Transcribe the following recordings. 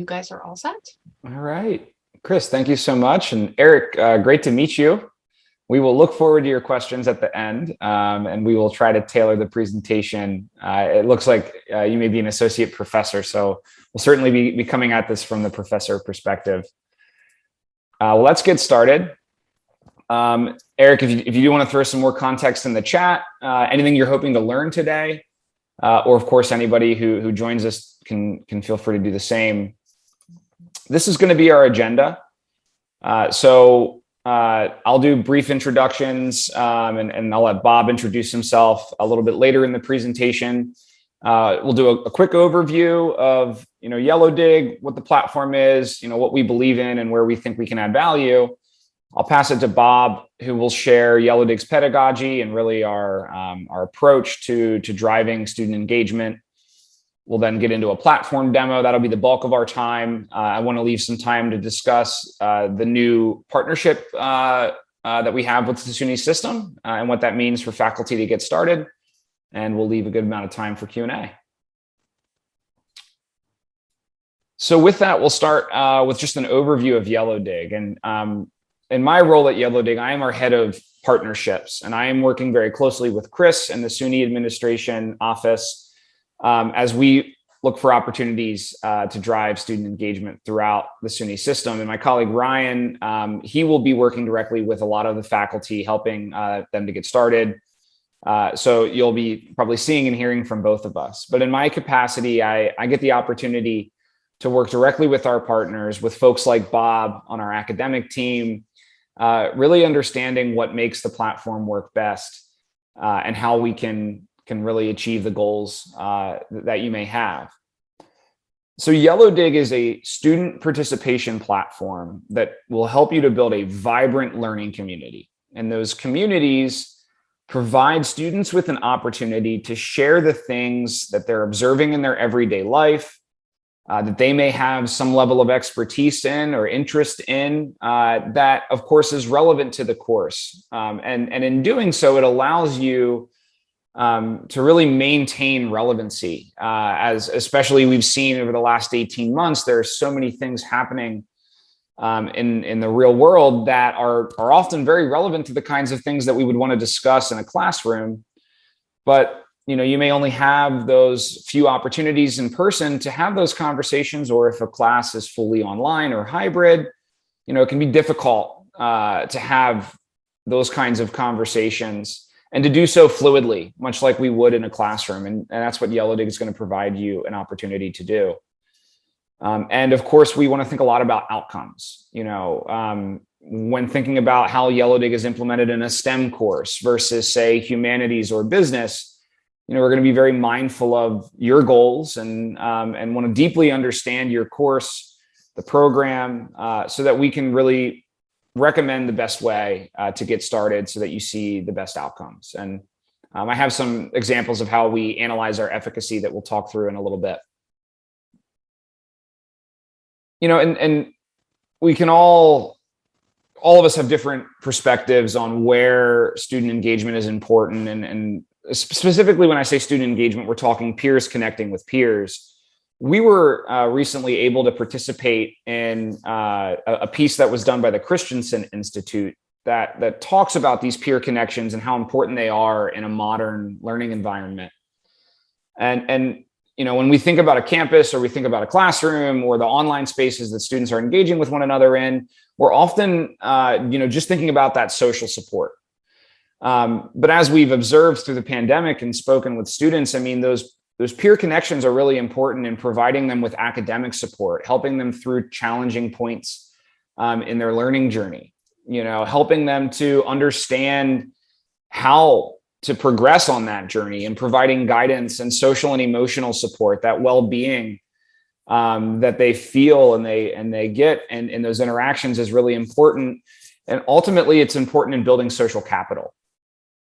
you guys are all set. All right. Chris, thank you so much. And Eric, great to meet you. We will look forward to your questions at the end, and we will try to tailor the presentation. It looks like you may be an associate professor, so we'll certainly be coming at this from the professor perspective. Well, let's get started. Eric, if you do want to throw some more context in the chat, anything you're hoping to learn today, or of course, anybody who joins us can feel free to do the same. This is going to be our agenda. I'll do brief introductions, and I'll let Bob introduce himself a little bit later in the presentation. We'll do a quick overview of, Yellowdig, what the platform is, what we believe in and where we think we can add value. I'll pass it to Bob, who will share Yellowdig's pedagogy and really our approach to driving student engagement. We'll then get into a platform demo. That'll be the bulk of our time. I want to leave some time to discuss the new partnership that we have with the SUNY system and what that means for faculty to get started. And we'll leave a good amount of time for Q&A. So with that, we'll start with just an overview of Yellowdig. And in my role at Yellowdig, I am our head of partnerships, and I am working very closely with Chris and the SUNY Administration Office as we look for opportunities to drive student engagement throughout the SUNY system. And my colleague, Ryan, he will be working directly with a lot of the faculty, helping them to get started. So you'll be probably seeing and hearing from both of us. But in my capacity, I get the opportunity to work directly with our partners, with folks like Bob on our academic team, really understanding what makes the platform work best and how we can really achieve the goals that you may have. So Yellowdig is a student participation platform that will help you to build a vibrant learning community. And those communities provide students with an opportunity to share the things that they're observing in their everyday life, that they may have some level of expertise in or interest in, that of course is relevant to the course. And in doing so, it allows you to really maintain relevancy, as especially we've seen over the last 18 months. There are so many things happening in the real world that are often very relevant to the kinds of things that we would want to discuss in a classroom. But you may only have those few opportunities in person to have those conversations, or if a class is fully online or hybrid, it can be difficult to have those kinds of conversations and to do so fluidly, much like we would in a classroom. And that's what Yellowdig is going to provide you an opportunity to do. And of course, we want to think a lot about outcomes. When thinking about how Yellowdig is implemented in a STEM course versus, say, humanities or business, we're going to be very mindful of your goals and want to deeply understand your course, the program, so that we can really recommend the best way to get started so that you see the best outcomes. And I have some examples of how we analyze our efficacy that we'll talk through in a little bit. And we can all of us have different perspectives on where student engagement is important. And specifically when I say student engagement, we're talking peers connecting with peers. We were recently able to participate in a piece that was done by the Christensen Institute that talks about these peer connections and how important they are in a modern learning environment. And when we think about a campus, or we think about a classroom, or the online spaces that students are engaging with one another in, we're often just thinking about that social support. But as we've observed through the pandemic and spoken with students, those peer connections are really important in providing them with academic support, helping them through challenging points in their learning journey, helping them to understand how to progress on that journey, and providing guidance and social and emotional support, that well-being that they feel and they get in those interactions is really important. And ultimately, it's important in building social capital.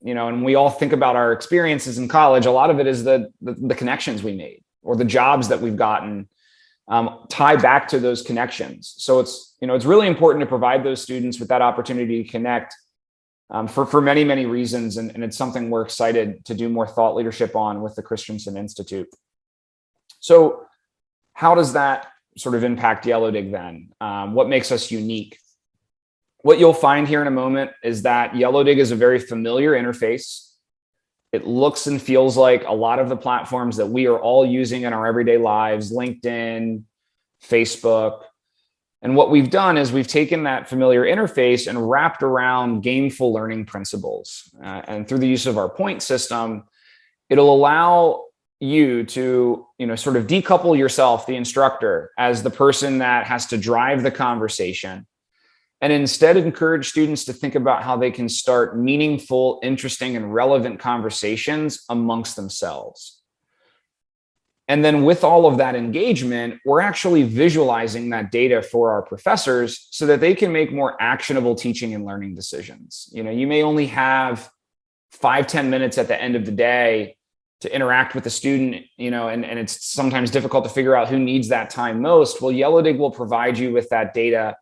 And we all think about our experiences in college. A lot of it is the connections we made, or the jobs that we've gotten tie back to those connections. So it's really important to provide those students with that opportunity to connect for many, many reasons. And it's something we're excited to do more thought leadership on with the Christensen Institute. So how does that sort of impact Yellowdig then? What makes us unique? What you'll find here in a moment is that Yellowdig is a very familiar interface. It looks and feels like a lot of the platforms that we are all using in our everyday lives, LinkedIn, Facebook. And what we've done is we've taken that familiar interface and wrapped around gameful learning principles. And through the use of our point system, it'll allow you to, sort of decouple yourself, the instructor, as the person that has to drive the conversation, and instead encourage students to think about how they can start meaningful, interesting, and relevant conversations amongst themselves. And then with all of that engagement, we're actually visualizing that data for our professors so that they can make more actionable teaching and learning decisions. You may only have 5-10 minutes at the end of the day to interact with the student, and it's sometimes difficult to figure out who needs that time most. Well, Yellowdig will provide you with that data,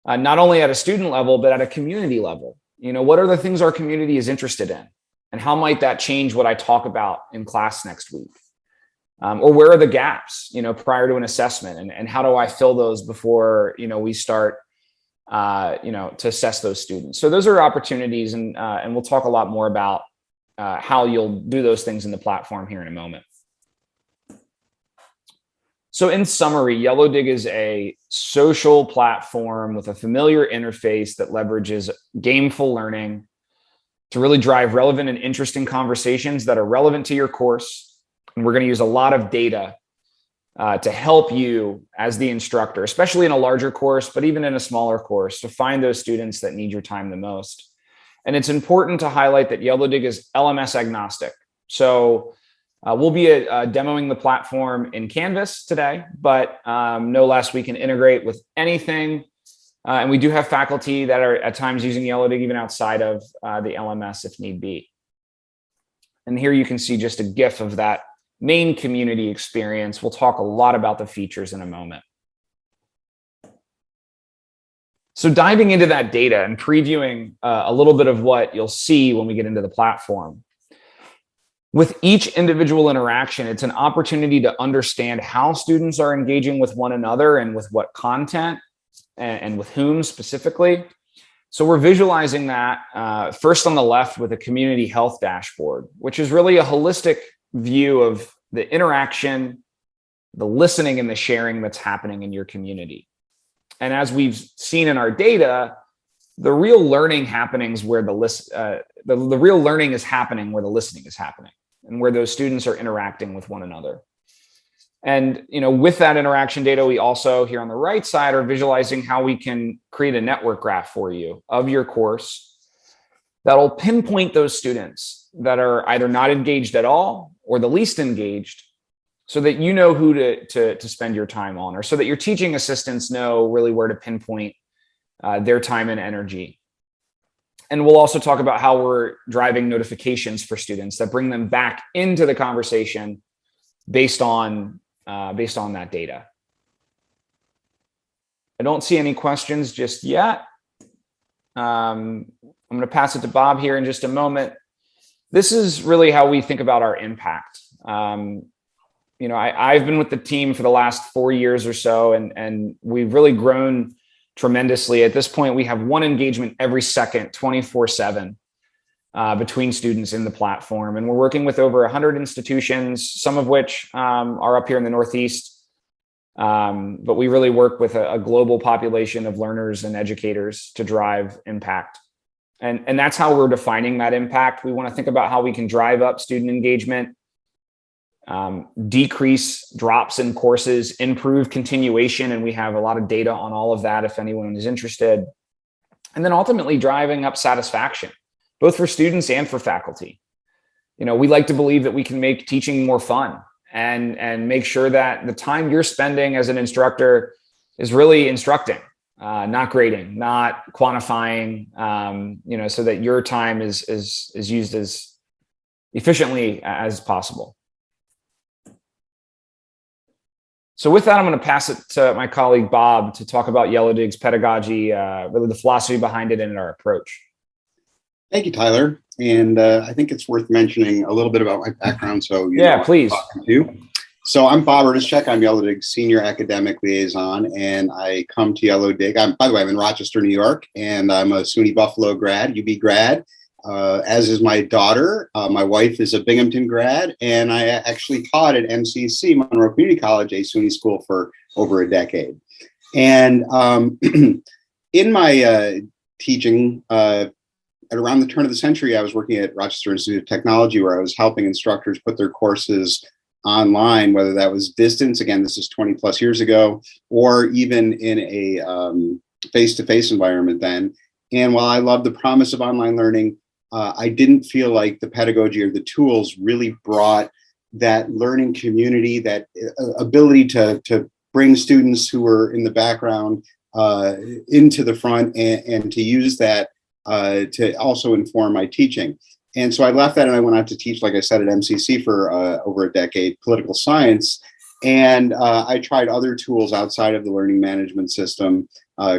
not only at a student level, but at a community level. What are the things our community is interested in? And how might that change what I talk about in class next week? Or where are the gaps, prior to an assessment? And how do I fill those before, we start, to assess those students? So those are opportunities, and we'll talk a lot more about how you'll do those things in the platform here in a moment. So in summary, Yellowdig is a social platform with a familiar interface that leverages gameful learning to really drive relevant and interesting conversations that are relevant to your course. And we're going to use a lot of data to help you as the instructor, especially in a larger course, but even in a smaller course, to find those students that need your time the most. And it's important to highlight that Yellowdig is LMS agnostic. So we'll be demoing the platform in Canvas today, but no less, we can integrate with anything. And we do have faculty that are at times using Yellowdig even outside of the LMS if need be. And here you can see just a GIF of that main community experience. We'll talk a lot about the features in a moment. So diving into that data and previewing a little bit of what you'll see when we get into the platform. With each individual interaction, it's an opportunity to understand how students are engaging with one another and with what content and with whom specifically. So we're visualizing that first on the left with a community health dashboard, which is really a holistic view of the interaction, the listening, and the sharing that's happening in your community. And as we've seen in our data, the real learning happenings where the real learning is happening where the listening is happening, and where those students are interacting with one another. And with that interaction data, we also here on the right side are visualizing how we can create a network graph for you of your course that'll pinpoint those students that are either not engaged at all or the least engaged, so that you know who to spend your time on, or so that your teaching assistants know really where to pinpoint their time and energy. And we'll also talk about how we're driving notifications for students that bring them back into the conversation based on that data. I don't see any questions just yet. I'm going to pass it to Bob here in just a moment. This is really how we think about our impact. I've been with the team for the last 4 years or so, and we've really grown tremendously. At this point, we have one engagement every second, 24/7, between students in the platform. And we're working with over 100 institutions, some of which are up here in the Northeast. But we really work with a global population of learners and educators to drive impact. And that's how we're defining that impact. We want to think about how we can drive up student engagement, decrease drops in courses, improve continuation. And we have a lot of data on all of that if anyone is interested. And then ultimately driving up satisfaction, both for students and for faculty. We like to believe that we can make teaching more fun and make sure that the time you're spending as an instructor is really instructing, not grading, not quantifying, so that your time is used as efficiently as possible. So with that, I'm going to pass it to my colleague, Bob, to talk about Yellowdig's pedagogy, really the philosophy behind it and our approach. Thank you, Tyler. And I think it's worth mentioning a little bit about my background. So yeah, please. So I'm Bob Ertischek. I'm Yellowdig Senior Academic Liaison, and I come to Yellowdig. By the way, I'm in Rochester, New York, and I'm a SUNY Buffalo grad, UB grad, as is my daughter. My wife is a Binghamton grad, and I actually taught at MCC, Monroe Community College, a SUNY school, for over a decade. And in my teaching, at around the turn of the century, I was working at Rochester Institute of Technology, where I was helping instructors put their courses online, whether that was distance, again, this is 20 plus years ago, or even in a face-to-face environment then. And while I love the promise of online learning, I didn't feel like the pedagogy or the tools really brought that learning community, that ability to bring students who were in the background into the front and to use that to also inform my teaching. And so I left that and I went on to teach, like I said, at MCC for over a decade, political science. And I tried other tools outside of the learning management system,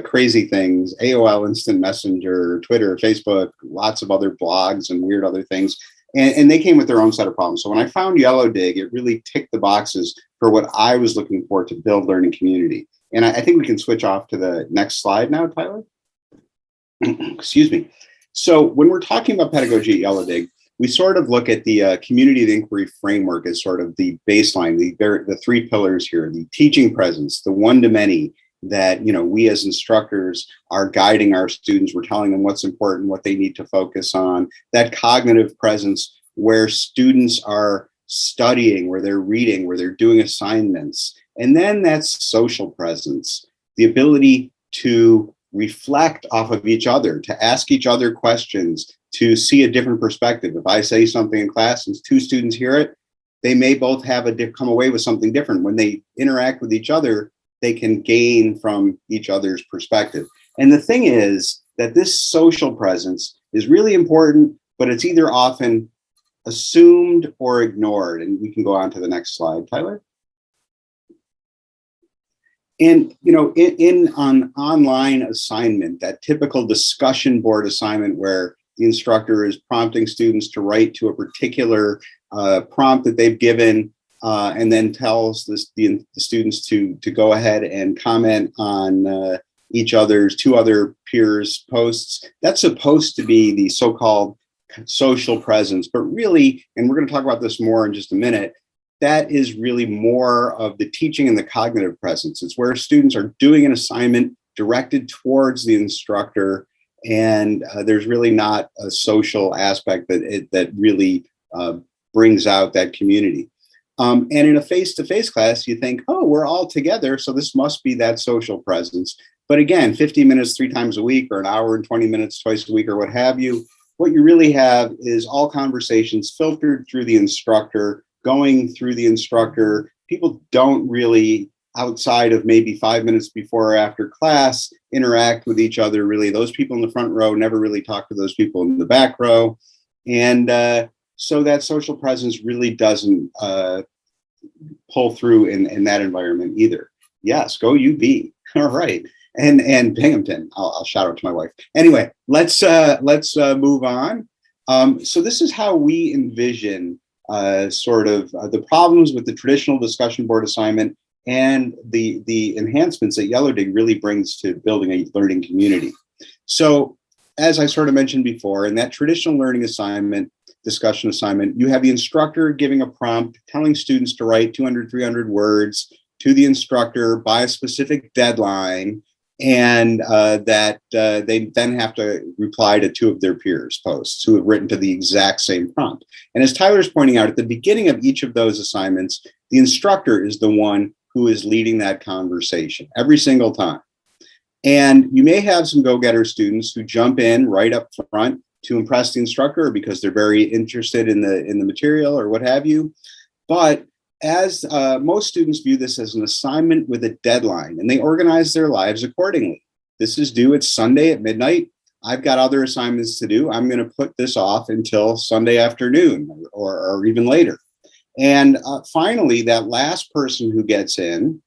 crazy things, AOL Instant Messenger, Twitter, Facebook, lots of other blogs and weird other things. And they came with their own set of problems. So when I found Yellowdig, it really ticked the boxes for what I was looking for to build learning community. And I think we can switch off to the next slide now, Tyler. Excuse me. So when we're talking about pedagogy at Yellowdig, we sort of look at the community of inquiry framework as sort of the baseline, the three pillars here: the teaching presence, the one-to-many, that we as instructors are guiding our students. We're telling them what's important, what they need to focus on. That cognitive presence, where students are studying, where they're reading, where they're doing assignments. And then that's social presence, the ability to reflect off of each other, to ask each other questions, to see a different perspective. If I say something in class and two students hear it, they may both come away with something different. When they interact with each other, they can gain from each other's perspective. And the thing is that this social presence is really important, but it's either often assumed or ignored. And we can go on to the next slide, Tyler. And, in an online assignment, that typical discussion board assignment where the instructor is prompting students to write to a particular prompt that they've given, and then tells the students to go ahead and comment on two other peers' posts. That's supposed to be the so-called social presence, but really, and we're going to talk about this more in just a minute, that is really more of the teaching and the cognitive presence. It's where students are doing an assignment directed towards the instructor, and there's really not a social aspect that really brings out that community. And in a face-to-face class, you think, oh, we're all together, so this must be that social presence. But again, 50 minutes 3 times a week, or an hour and 20 minutes twice a week, or what have you, what you really have is all conversations filtered through the instructor, going through the instructor. People don't really, outside of maybe 5 minutes before or after class, interact with each other. Really, those people in the front row never really talk to those people in the back row. And so that social presence really doesn't pull through in that environment either. Yes, go UB. All right. And Binghamton. I'll shout out to my wife. Anyway, let's move on. So this is how we envision the problems with the traditional discussion board assignment and the enhancements that Yellowdig really brings to building a learning community. So as I sort of mentioned before, in that traditional learning assignment, discussion assignment, you have the instructor giving a prompt, telling students to write 200, 300 words to the instructor by a specific deadline, and that they then have to reply to 2 of their peers' posts who have written to the exact same prompt. And as Tyler's pointing out, at the beginning of each of those assignments, the instructor is the one who is leading that conversation every single time. And you may have some go-getter students who jump in right up front to impress the instructor, or because they're very interested in the material or what have you. But as most students view this as an assignment with a deadline, and they organize their lives accordingly. This is due, it's Sunday at midnight. I've got other assignments to do. I'm going to put this off until Sunday afternoon or even later. And finally, that last person who gets in,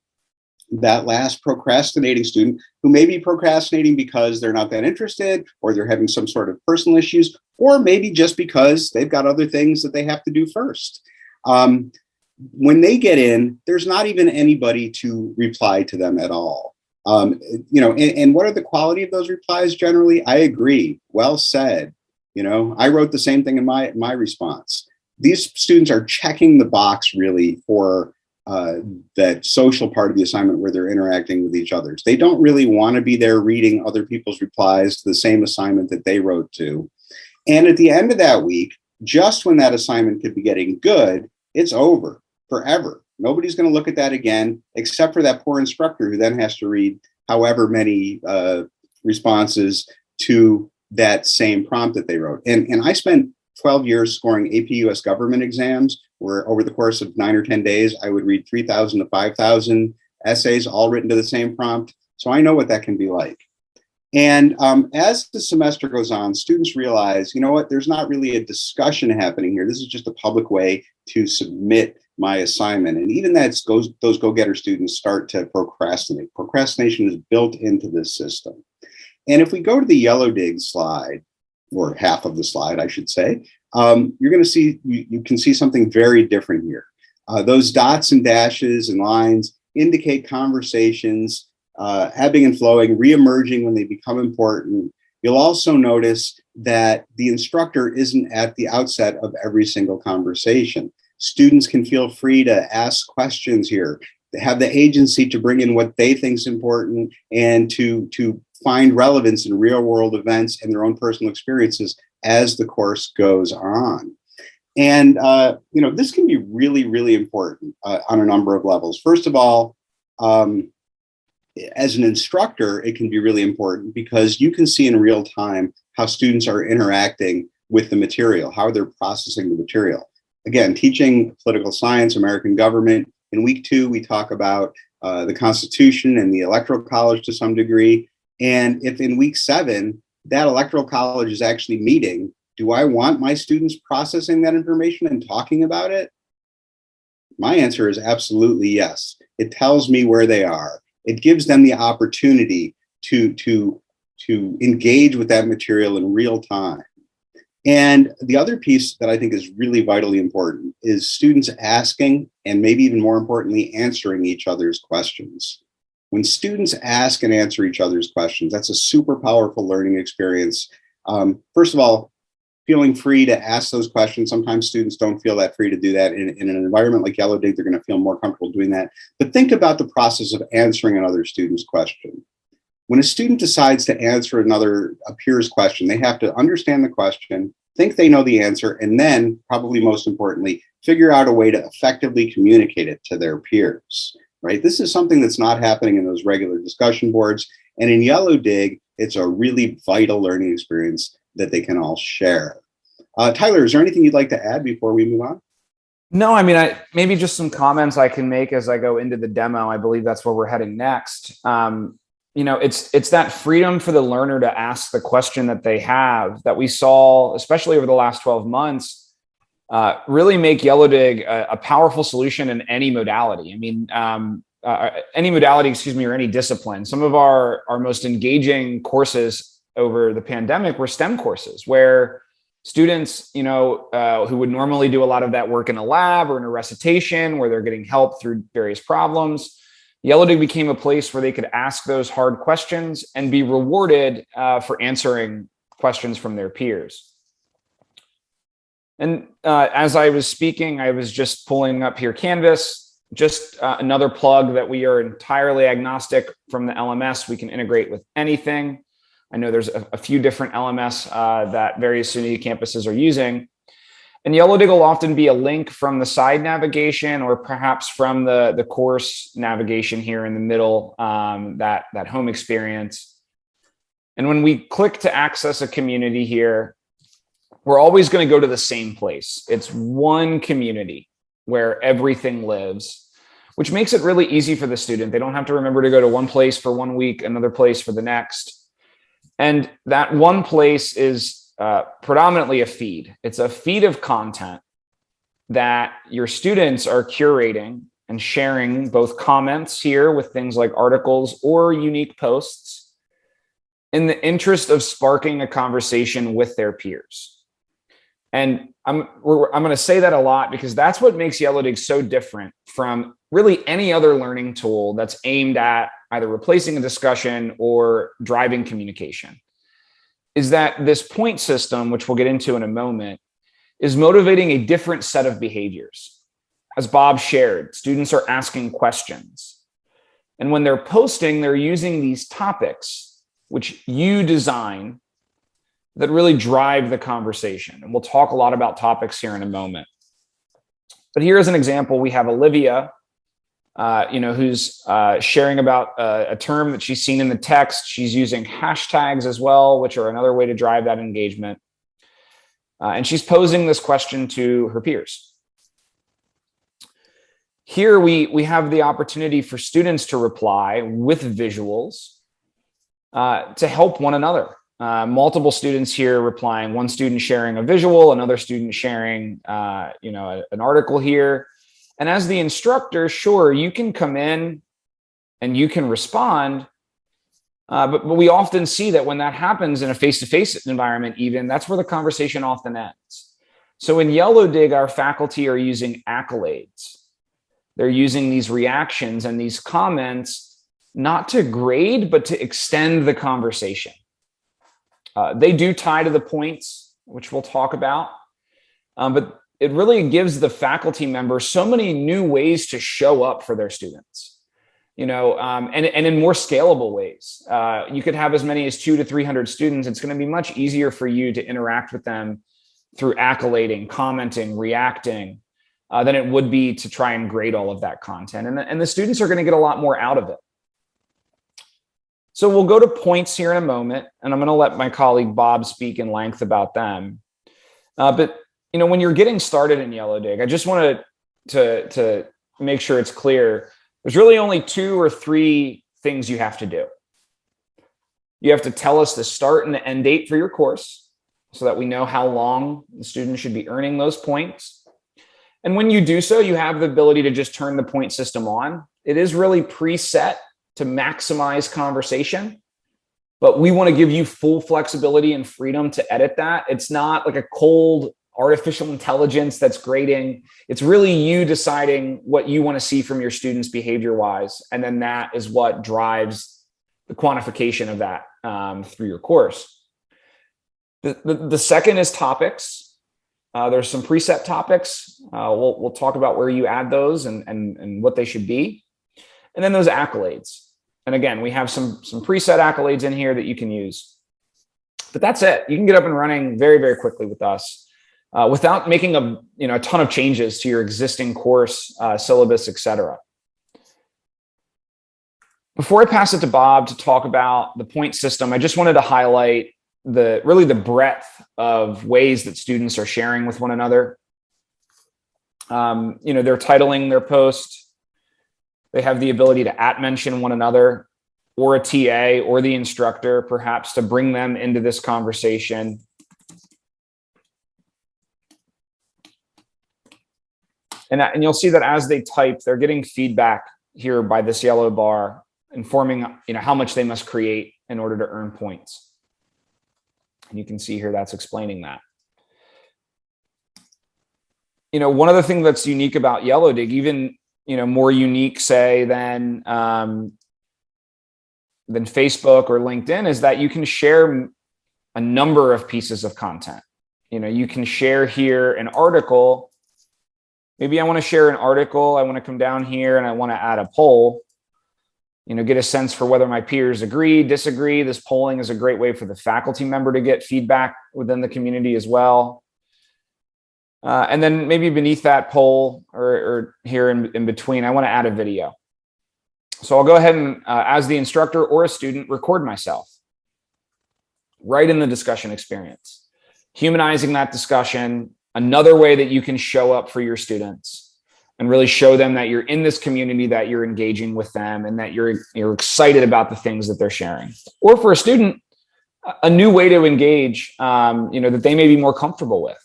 that last procrastinating student, who may be procrastinating because they're not that interested, or they're having some sort of personal issues, or maybe just because they've got other things that they have to do first. when they get in, there's not even anybody to reply to them at all. And what are the quality of those replies generally? I agree. Well said. I wrote the same thing in my response. These students are checking the box really for that social part of the assignment where they're interacting with each other. They don't really want to be there reading other people's replies to the same assignment that they wrote to. And at the end of that week, just when that assignment could be getting good, it's over forever. Nobody's going to look at that again, except for that poor instructor who then has to read however many responses to that same prompt that they wrote. And I spent 12 years scoring AP US government exams, where over the course of 9 or 10 days, I would read 3,000 to 5,000 essays, all written to the same prompt. So I know what that can be like. And as the semester goes on, students realize, you know what, there's not really a discussion happening here. This is just a public way to submit my assignment. And even that those go-getter students start to procrastinate. Procrastination is built into this system. And if we go to the Yellowdig slide, or half of the slide, I should say, you're going to see, you can see something very different here. Those dots and dashes and lines indicate conversations, ebbing and flowing, reemerging when they become important. You'll also notice that the instructor isn't at the outset of every single conversation. Students can feel free to ask questions here. They have the agency to bring in what they think is important and to find relevance in real world events and their own personal experiences as the course goes on. And, this can be really, really important on a number of levels. First of all, as an instructor, it can be really important because you can see in real time how students are interacting with the material, how they're processing the material. Again, teaching political science, American government. In week 2, we talk about the Constitution and the Electoral College to some degree. And if in week 7, that Electoral College is actually meeting, do I want my students processing that information and talking about it? My answer is absolutely yes. It tells me where they are. It gives them the opportunity to engage with that material in real time. And the other piece that I think is really vitally important is students asking, and maybe even more importantly, answering each other's questions. When students ask and answer each other's questions, that's a super powerful learning experience. First of all, feeling free to ask those questions. Sometimes students don't feel that free to do that. In an environment like Yellowdig, they're going to feel more comfortable doing that. But think about the process of answering another student's question. When a student decides to answer a peer's question, they have to understand the question, think they know the answer, and then, probably most importantly, figure out a way to effectively communicate it to their peers, right? This is something that's not happening in those regular discussion boards. And in Yellowdig, it's a really vital learning experience that they can all share. Tyler, is there anything you'd like to add before we move on? No, I mean, maybe just some comments I can make as I go into the demo. I believe that's where we're heading next. It's that freedom for the learner to ask the question that they have that we saw, especially over the last 12 months, really make Yellowdig a powerful solution in any modality. I mean, any modality, or any discipline. Some of our most engaging courses over the pandemic were STEM courses where students, who would normally do a lot of that work in a lab or in a recitation where they're getting help through various problems, Yellowdig became a place where they could ask those hard questions and be rewarded for answering questions from their peers. And as I was speaking, I was just pulling up here Canvas, just another plug that we are entirely agnostic from the LMS. We can integrate with anything. I know there's a few different LMS that various SUNY campuses are using. And Yellowdig will often be a link from the side navigation or perhaps from the course navigation here in the middle, that home experience. And when we click to access a community here, we're always going to go to the same place. It's one community where everything lives, which makes it really easy for the student. They don't have to remember to go to one place for 1 week, another place for the next. And that one place is predominantly a feed. It's a feed of content that your students are curating and sharing, both comments here with things like articles or unique posts, in the interest of sparking a conversation with their peers. And I'm going to say that a lot because that's what makes Yellowdig so different from really any other learning tool that's aimed at either replacing a discussion or driving communication, is that this point system, which we'll get into in a moment, is motivating a different set of behaviors. As Bob shared, students are asking questions. And when they're posting, they're using these topics, which you design, that really drive the conversation. And we'll talk a lot about topics here in a moment. But here's an example. We have Olivia, who's sharing about a term that she's seen in the text. She's using hashtags as well, which are another way to drive that engagement. And she's posing this question to her peers. Here we have the opportunity for students to reply with visuals to help one another. Multiple students here replying, one student sharing a visual, another student sharing an article here. And as the instructor, sure, you can come in and you can respond, but we often see that when that happens in a face-to-face environment, even, that's where the conversation often ends. So in Yellowdig, our faculty are using accolades. They're using these reactions and these comments not to grade, but to extend the conversation. They do tie to the points, which we'll talk about, but it really gives the faculty members so many new ways to show up for their students, and in more scalable ways. You could have as many as 200 to 300 students. It's going to be much easier for you to interact with them through accolading, commenting, reacting, than it would be to try and grade all of that content. And the students are going to get a lot more out of it. So we'll go to points here in a moment, and I'm going to let my colleague Bob speak in length about them. But when you're getting started in Yellowdig, I just wanted to make sure it's clear. There's really only 2 or 3 things you have to do. You have to tell us the start and the end date for your course so that we know how long the student should be earning those points. And when you do so, you have the ability to just turn the point system on. It is really preset to maximize conversation, but we want to give you full flexibility and freedom to edit that. It's not like a cold artificial intelligence that's grading. It's really you deciding what you want to see from your students behavior-wise, and then that is what drives the quantification of that through your course. The second is topics. There's some preset topics. We'll talk about where you add those and what they should be. And then those accolades. And again, we have some preset accolades in here that you can use. But that's it. You can get up and running very, very quickly with us without making a ton of changes to your existing course, syllabus, etc. Before I pass it to Bob to talk about the point system, I just wanted to highlight the breadth of ways that students are sharing with one another. They're titling their post. They have the ability to @mention one another or a TA or the instructor, perhaps, to bring them into this conversation. And you'll see that as they type, they're getting feedback here by this yellow bar, informing how much they must create in order to earn points. And you can see here that's explaining that. One other thing that's unique about Yellowdig, even more unique, say, than Facebook or LinkedIn, is that you can share a number of pieces of content. You can share here an article. Maybe I want to share an article. I want to come down here and I want to add a poll, get a sense for whether my peers agree, disagree. This polling is a great way for the faculty member to get feedback within the community as well. And then maybe beneath that poll or here in between, I want to add a video. So I'll go ahead and, as the instructor or a student, record myself right in the discussion experience, humanizing that discussion, another way that you can show up for your students and really show them that you're in this community, that you're engaging with them, and that you're excited about the things that they're sharing. Or for a student, a new way to engage, that they may be more comfortable with.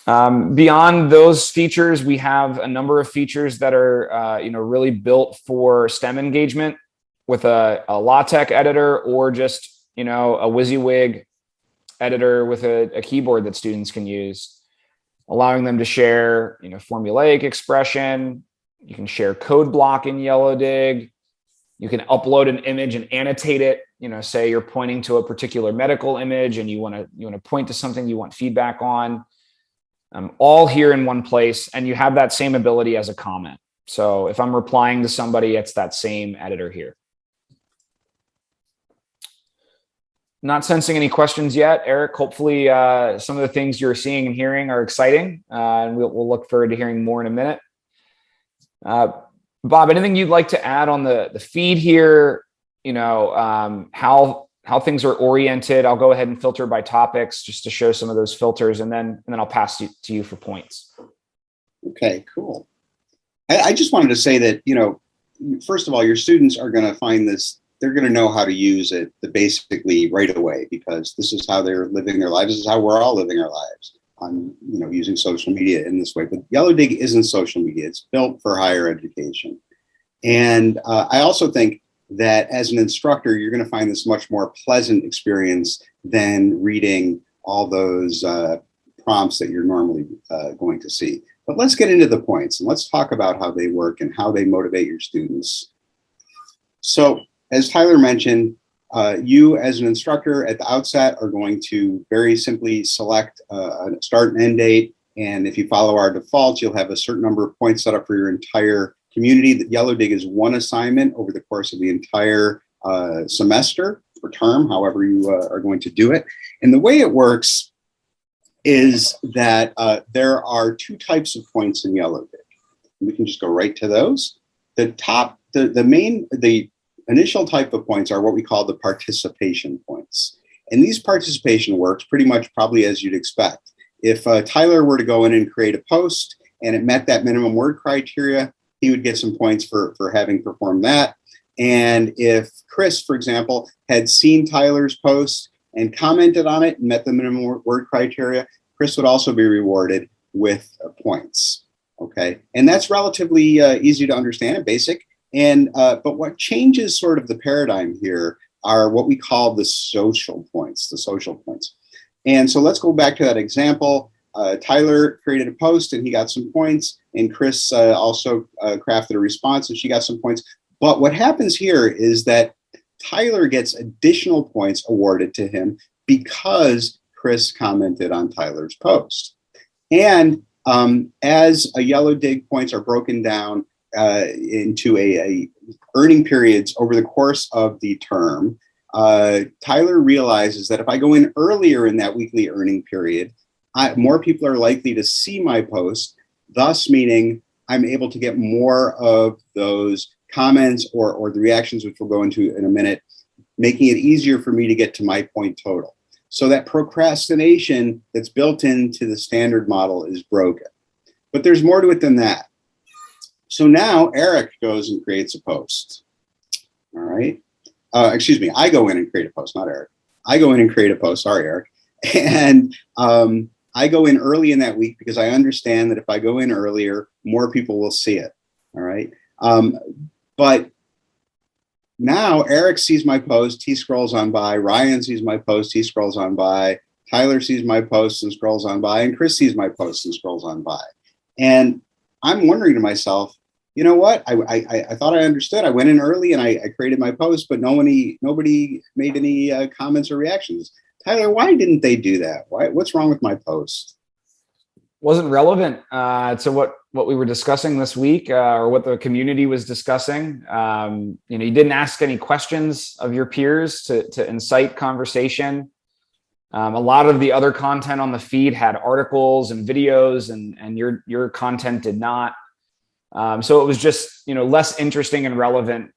Beyond those features, we have a number of features that are, really built for STEM engagement with a LaTeX editor or just, a WYSIWYG editor with a keyboard that students can use, allowing them to share, formulaic expression. You can share code block in Yellowdig. You can upload an image and annotate it. Say you're pointing to a particular medical image and you want to point to something you want feedback on. All here in one place, and you have that same ability as a comment. So if I'm replying to somebody, it's that same editor here. Not sensing any questions yet, Eric. Hopefully some of the things you're seeing and hearing are exciting, and we'll look forward to hearing more in a minute. Bob, anything you'd like to add on the feed here? How things are oriented. I'll go ahead and filter by topics just to show some of those filters, and then I'll pass it to you for points. Okay, cool. I just wanted to say that, first of all, your students are going to find this, they're going to know how to use it basically right away, because this is how they're living their lives. This is how we're all living our lives on, using social media in this way. But Yellowdig isn't social media. It's built for higher education. And I also think that as an instructor, you're going to find this much more pleasant experience than reading all those prompts that you're normally going to see. But let's get into the points and let's talk about how they work and how they motivate your students. So as Tyler mentioned, you as an instructor at the outset are going to very simply select a start and end date. And if you follow our defaults, you'll have a certain number of points set up for your entire community. That Yellowdig is one assignment over the course of the entire semester or term, however you are going to do it. And the way it works is that there are two types of points in Yellowdig. We can just go right to those. The initial type of points are what we call the participation points. And these participation works pretty much probably as you'd expect. If Tyler were to go in and create a post and it met that minimum word criteria, he would get some points for having performed that. And if Chris, for example, had seen Tyler's post and commented on it and met the minimum word criteria, Chris would also be rewarded with points. Okay, and that's relatively easy to understand and basic. And but what changes sort of the paradigm here are what we call the social points. And so let's go back to that example. Tyler created a post and he got some points, and Chris also crafted a response and she got some points. But what happens here is that Tyler gets additional points awarded to him because Chris commented on Tyler's post. And as a Yellowdig points are broken down into a earning periods over the course of the term, Tyler realizes that if I go in earlier in that weekly earning period, more people are likely to see my post, thus meaning I'm able to get more of those comments or the reactions, which we'll go into in a minute, making it easier for me to get to my point total. So that procrastination that's built into the standard model is broken. But there's more to it than that. So now Eric goes and creates a post. All right. Excuse me, I go in and create a post, not Eric. I go in and create a post. Sorry, Eric. And I go in early in that week because I understand that if I go in earlier, more people will see it. All right. But now Eric sees my post, he scrolls on by. Ryan sees my post, he scrolls on by. Tyler sees my post and scrolls on by. And Chris sees my post and scrolls on by. And I'm wondering to myself, you know what? I thought I understood. I went in early and I created my post, but nobody made any comments or reactions. Tyler, why didn't they do that? What's wrong with my post? Wasn't relevant to what we were discussing this week or what the community was discussing. You didn't ask any questions of your peers to incite conversation. A lot of the other content on the feed had articles and videos, and your content did not. So it was just less interesting and relevant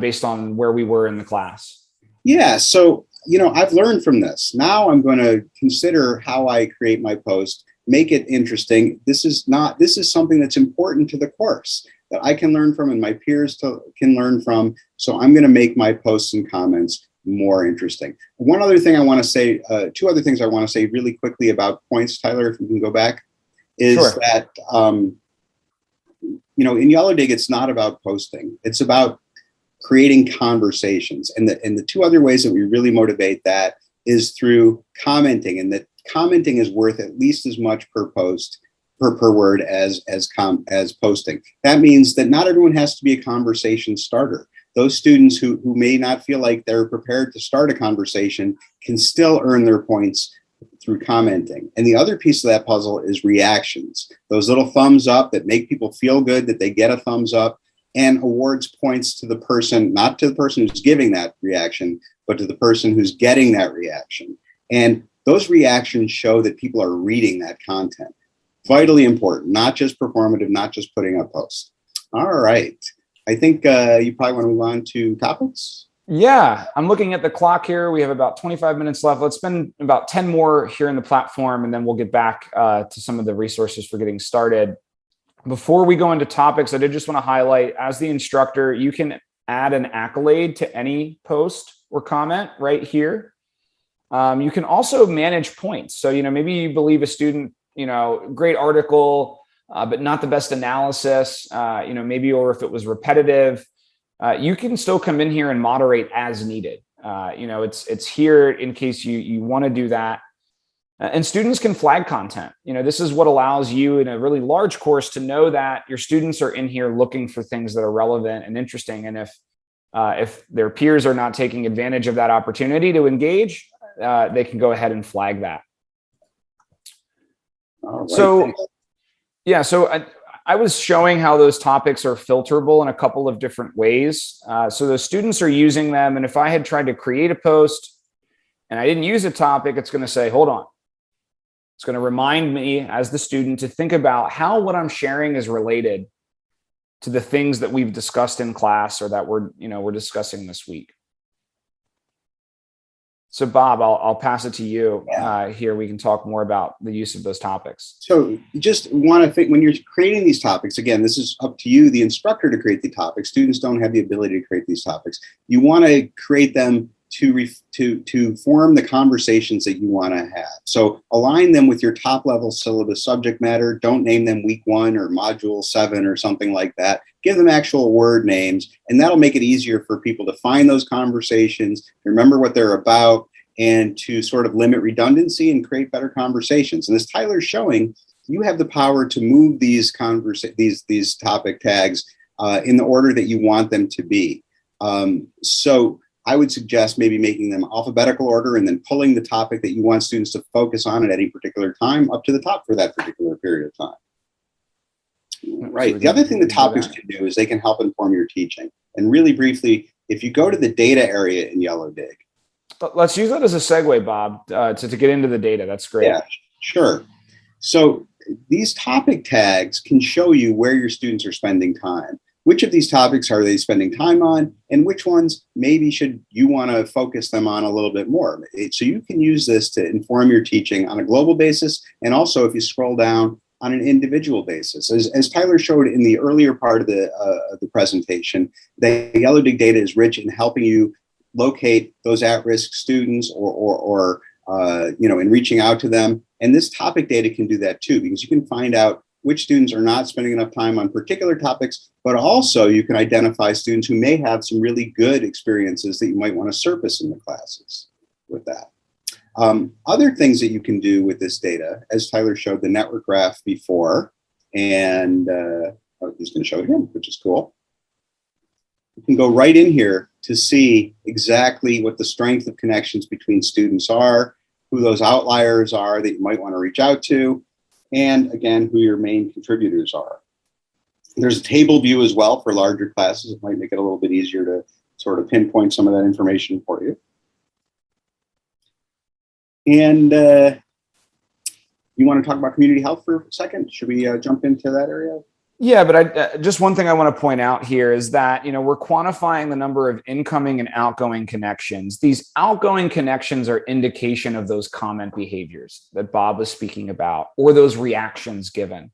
based on where we were in the class. Yeah. So I've learned from this. Now I'm going to consider how I create my post, make it interesting. This is something that's important to the course that I can learn from and my peers can learn from. So I'm going to make my posts and comments more interesting. One other thing I want to say, two other things I want to say really quickly about points, Tyler, if we can go back, is Sure. that, in Yellowdig, it's not about posting. It's about creating conversations. And the two other ways that we really motivate that is through commenting, and that commenting is worth at least as much per post per word as posting. That means that not everyone has to be a conversation starter. Those students who may not feel like they're prepared to start a conversation can still earn their points through commenting. And the other piece of that puzzle is reactions. Those little thumbs up that make people feel good that they get a thumbs up, and awards points to the person, not to the person who's giving that reaction, but to the person who's getting that reaction. And those reactions show that people are reading that content. Vitally important, not just performative, not just putting up posts. All right. I think you probably want to move on to topics. Yeah, I'm looking at the clock here. We have about 25 minutes left. Let's spend about 10 more here in the platform, and then we'll get back to some of the resources for getting started. Before we go into topics, I did just want to highlight, as the instructor, you can add an accolade to any post or comment right here. You can also manage points. So, maybe you believe a student, great article, but not the best analysis, maybe, or if it was repetitive, you can still come in here and moderate as needed. It's here in case you want to do that. And students can flag content. This is what allows you in a really large course to know that your students are in here looking for things that are relevant and interesting. And if their peers are not taking advantage of that opportunity to engage, they can go ahead and flag that. All right, so, thanks. yeah, so I was showing how those topics are filterable in a couple of different ways. So the students are using them. And if I had tried to create a post and I didn't use a topic, it's going to say, hold on. It's going to remind me as the student to think about how what I'm sharing is related to the things that we've discussed in class or that we're discussing this week. So Bob, I'll pass it to you. Here we can talk more about the use of those topics. So you just want to think, when you're creating these topics, again, this is up to you, the instructor, to create the topics. Students don't have the ability to create these topics. You want to create them to form the conversations that you want to have. So align them with your top level syllabus subject matter. Don't name them week 1 or module 7 or something like that. Give them actual word names, and that'll make it easier for people to find those conversations, remember what they're about, and to sort of limit redundancy and create better conversations. And as Tyler's showing, you have the power to move these topic tags in the order that you want them to be. So I would suggest maybe making them alphabetical order and then pulling the topic that you want students to focus on at any particular time up to the top for that particular period of time. Right. The other thing the topics can do is they can help inform your teaching. And really briefly, if you go to the data area in Yellowdig. Let's use that as a segue, Bob, to get into the data. That's great. Yeah, sure. So these topic tags can show you where your students are spending time. Which of these topics are they spending time on, and which ones maybe should you want to focus them on a little bit more? So you can use this to inform your teaching on a global basis, and also if you scroll down on an individual basis. As Tyler showed in the earlier part of the presentation, the Yellowdig data is rich in helping you locate those at-risk students or in reaching out to them. And this topic data can do that too, because you can find out which students are not spending enough time on particular topics, but also you can identify students who may have some really good experiences that you might want to surface in the classes with that. Other things that you can do with this data, as Tyler showed the network graph before, and he's going to show it again, which is cool. You can go right in here to see exactly what the strength of connections between students are, who those outliers are that you might want to reach out to, and again, who your main contributors are. There's a table view as well for larger classes. It might make it a little bit easier to sort of pinpoint some of that information for you. And you want to talk about community health for a second? Should we jump into that area? Yeah, but just one thing I want to point out here is that, we're quantifying the number of incoming and outgoing connections. These outgoing connections are indication of those comment behaviors that Bob was speaking about, or those reactions given.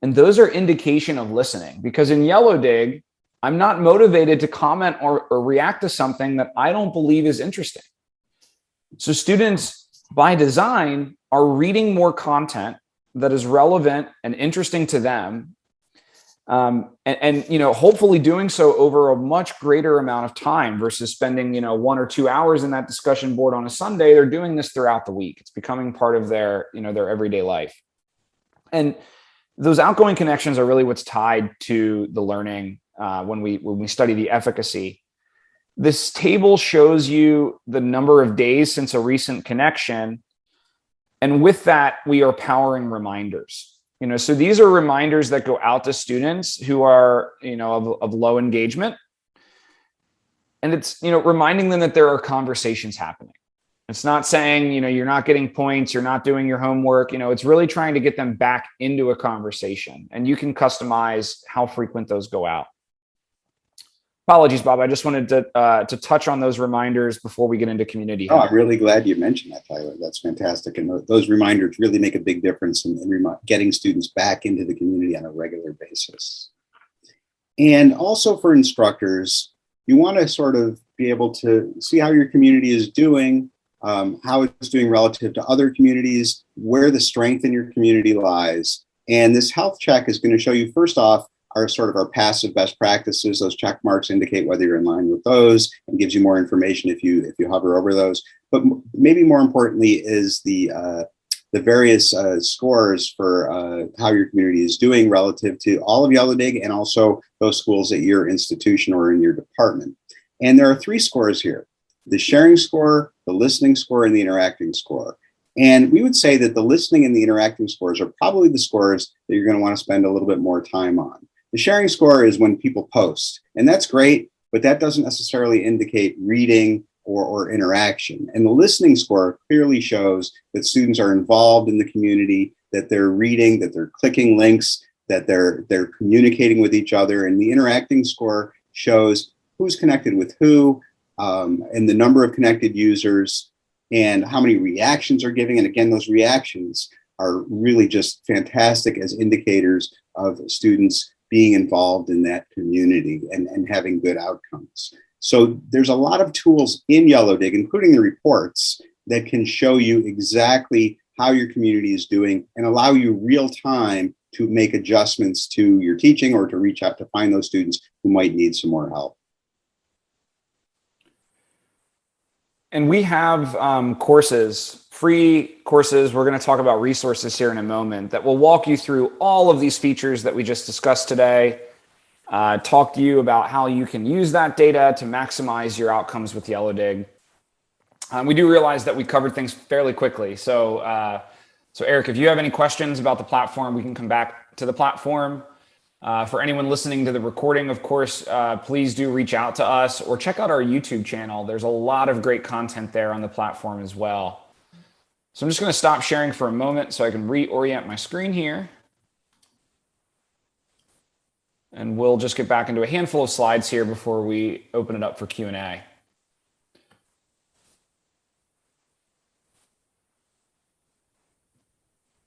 And those are indication of listening, because in Yellowdig, I'm not motivated to comment or react to something that I don't believe is interesting. So students, by design, are reading more content that is relevant and interesting to them. And hopefully doing so over a much greater amount of time versus spending 1 or 2 hours in that discussion board on a Sunday. They're doing this throughout the week. It's becoming part of their their everyday life. And those outgoing connections are really what's tied to the learning when we study the efficacy. This table shows you the number of days since a recent connection. And with that, we are powering reminders. So these are reminders that go out to students who are, of low engagement. And it's, reminding them that there are conversations happening. It's not saying, you're not getting points, you're not doing your homework. It's really trying to get them back into a conversation. And you can customize how frequent those go out. Apologies, Bob. I just wanted to touch on those reminders before we get into community. Oh, I'm really glad you mentioned that, Tyler. That's fantastic. And those reminders really make a big difference in getting students back into the community on a regular basis. And also for instructors, you want to sort of be able to see how your community is doing, how it's doing relative to other communities, where the strength in your community lies. And this health check is going to show you, first off, our passive best practices. Those check marks indicate whether you're in line with those and gives you more information if you hover over those. But maybe more importantly is the various scores for how your community is doing relative to all of Yellowdig and also those schools at your institution or in your department. And there are 3 scores here: the sharing score, the listening score, and the interacting score. And we would say that the listening and the interacting scores are probably the scores that you're going to want to spend a little bit more time on. The sharing score is when people post, and that's great, but that doesn't necessarily indicate reading or interaction. And the listening score clearly shows that students are involved in the community, that they're reading, that they're clicking links, that they're communicating with each other. And the interacting score shows who's connected with who, and the number of connected users, and how many reactions are giving. And again, those reactions are really just fantastic as indicators of students being involved in that community and having good outcomes. So there's a lot of tools in Yellowdig, including the reports, that can show you exactly how your community is doing and allow you real time to make adjustments to your teaching or to reach out to find those students who might need some more help. And we have courses, free courses. We're going to talk about resources here in a moment that will walk you through all of these features that we just discussed today, talk to you about how you can use that data to maximize your outcomes with Yellowdig. We do realize that we covered things fairly quickly. So Eric, if you have any questions about the platform, we can come back to the platform. For anyone listening to the recording, of course, please do reach out to us or check out our YouTube channel. There's a lot of great content there on the platform as well. So I'm just going to stop sharing for a moment so I can reorient my screen here. And we'll just get back into a handful of slides here before we open it up for Q&A.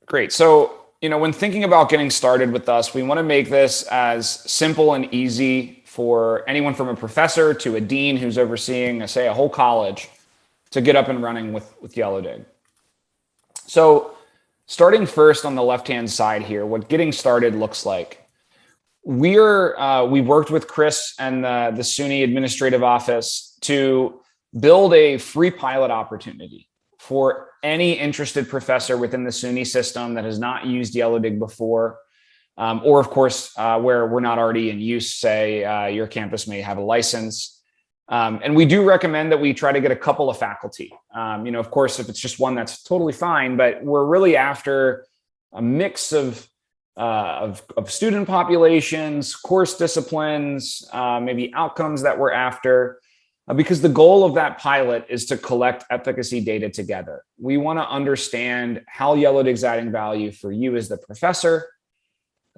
Great. So, when thinking about getting started with us, we want to make this as simple and easy for anyone from a professor to a dean who's overseeing, say, a whole college to get up and running with Yellowdig. So starting first on the left-hand side here, what getting started looks like. We worked with Chris and the SUNY Administrative Office to build a free pilot opportunity for any interested professor within the SUNY system that has not used Yellowdig before, or of course, where we're not already in use, say your campus may have a license. And we do recommend that we try to get a couple of faculty. Of course, if it's just one, that's totally fine, but we're really after a mix of student populations, course disciplines, maybe outcomes that we're after. Because the goal of that pilot is to collect efficacy data together. We want to understand how Yellowdig's adding value for you as the professor,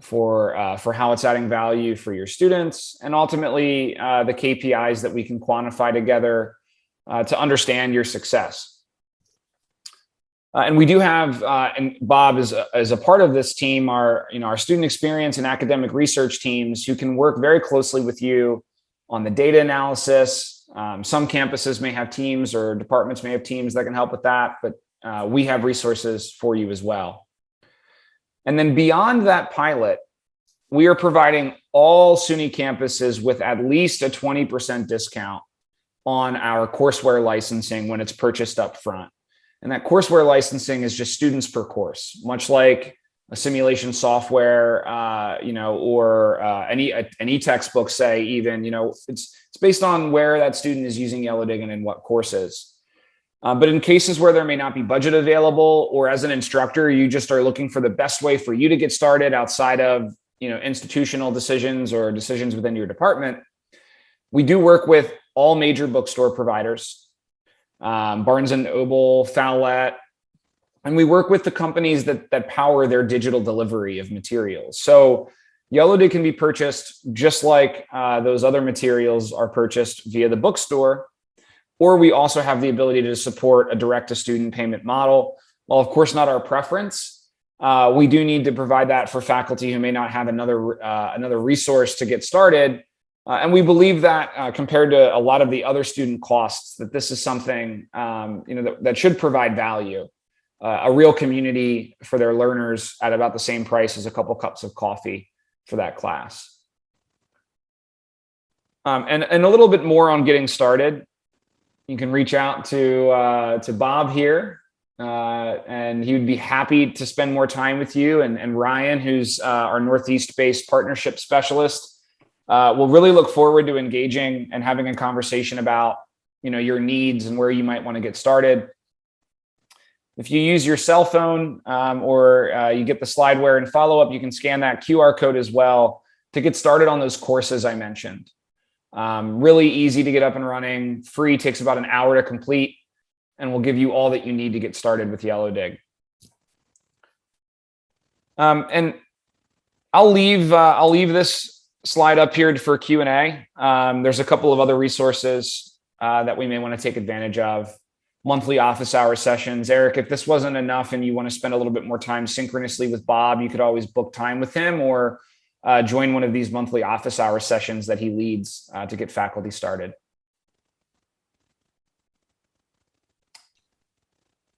for how it's adding value for your students, and ultimately the KPIs that we can quantify together to understand your success. And we do have, and Bob is a part of this team, our student experience and academic research teams who can work very closely with you on the data analysis. Some campuses may have teams or departments may have teams that can help with that, but we have resources for you as well. And then beyond that pilot, we are providing all SUNY campuses with at least a 20% discount on our courseware licensing when it's purchased up front. And that courseware licensing is just students per course, much like a simulation software, or any textbook, say, even, it's based on where that student is using Yellowdig and in what courses. But in cases where there may not be budget available, or as an instructor, you just are looking for the best way for you to get started outside of institutional decisions or decisions within your department, we do work with all major bookstore providers, Barnes and Noble, Vhat, and we work with the companies that power their digital delivery of materials. So Yellowdig can be purchased just like those other materials are purchased via the bookstore, or we also have the ability to support a direct-to-student payment model. While of course not our preference, we do need to provide that for faculty who may not have another resource to get started. And we believe that compared to a lot of the other student costs, that this is something that should provide value, a real community for their learners at about the same price as a couple cups of coffee for that class. And a little bit more on getting started. You can reach out to Bob here. And he would be happy to spend more time with you. And Ryan, who's our Northeast-based partnership specialist, we'll really look forward to engaging and having a conversation about your needs and where you might want to get started. If you use your cell phone or you get the slideware and follow up, you can scan that QR code as well to get started on those courses I mentioned. Really easy to get up and running, free, takes about an hour to complete, and will give you all that you need to get started with Yellowdig. And I'll leave this slide up here for Q&A. There's a couple of other resources that we may want to take advantage of. Monthly office hour sessions. Eric, if this wasn't enough and you want to spend a little bit more time synchronously with Bob, you could always book time with him or join one of these monthly office hour sessions that he leads to get faculty started.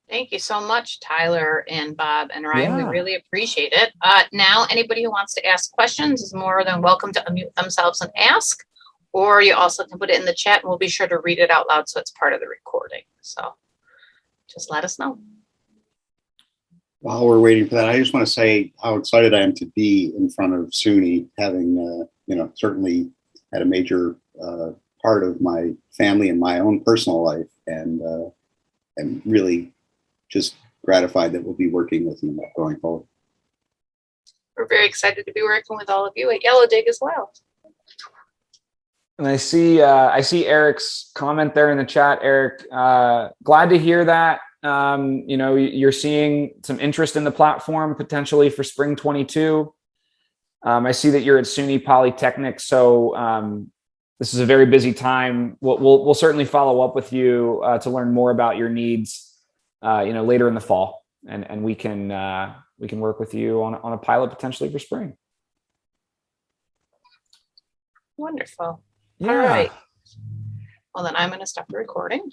Thank you so much, Tyler and Bob and Ryan. Yeah. We really appreciate it. Now, anybody who wants to ask questions is more than welcome to unmute themselves and ask, or you also can put it in the chat and we'll be sure to read it out loud so it's part of the recording. So just let us know. While we're waiting for that, I just want to say how excited I am to be in front of SUNY, having certainly had a major part of my family and my own personal life, and I'm really just gratified that we'll be working with you going forward. We're very excited to be working with all of you at Yellowdig as well. And I see Eric's comment there in the chat. Eric, glad to hear that. You're seeing some interest in the platform potentially for spring 22. I see that you're at SUNY Polytechnic, so this is a very busy time. We'll certainly follow up with you to learn more about your needs, later in the fall, and we can work with you on a pilot potentially for spring. Wonderful. Yeah. All right. Well, then I'm going to stop the recording.